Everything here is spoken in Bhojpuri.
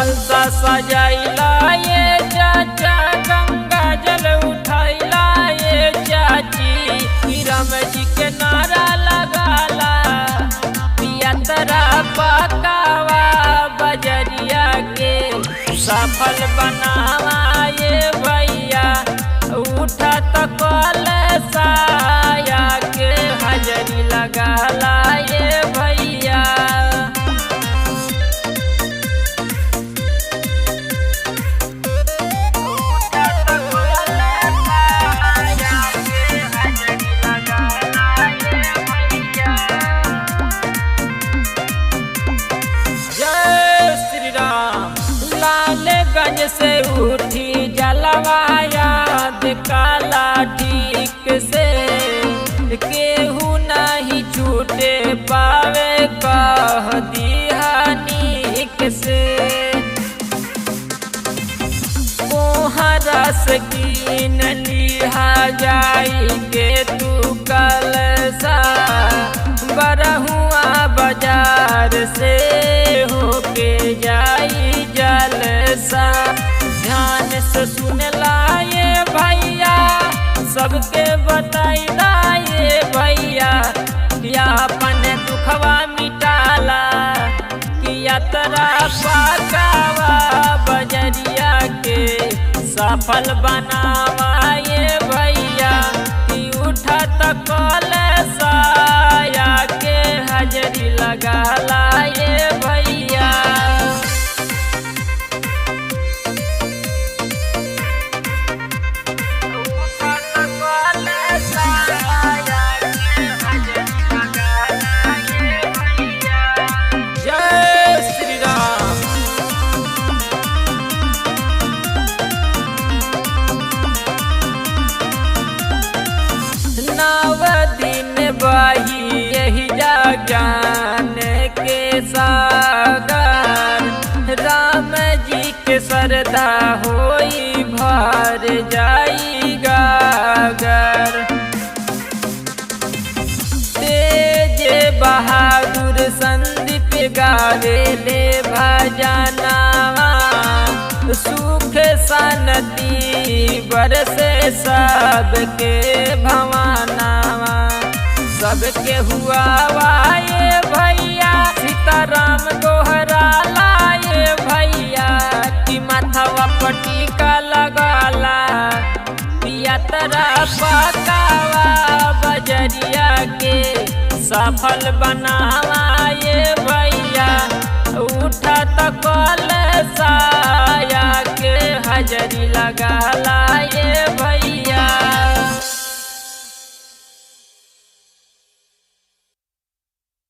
कलसा सजाइला ये चाचा, गंगा जल उठाइला ये चाची। राम जी के नारा लगाला, पियतरा पकावा बजरिया के सफल बनावा ये भैया। उठा तो कलसाया के हाजरी लगाला ये भैया। से उठी जलवा याद काला ठीक से, केहू नहीं छूटे पावे कह दिहानिक से। कोहरा सकीन लिहा जाई के तू कलसा, बरहुआ बाजार से होके जाई जलसा। ध्यान से सुन लाए भैया, सबके बताई दाए भैया। या अपन दुखवा मिटाला, कि यात्रा पकावा बजरिया के सफल बनावा ये भैया। कि उठा तो कलसाया के हाजरी लगाला ये भैया। बही यही जान के सागर, राम जी के श्रद्धा होई भर जाई गागर। तेज बहादुर संदीप गावे ले भजनावा, सुख शांति बरसे सबके भवानावा। सबके हुआ वाये भैया, सीताराम दोहरा लाए भैया। कि माथवा पटिका लगाला, पियतरा पकावा बजरिया के सफल बनावा ये भैया। उठा तो कलसाया के हाजरी लगाला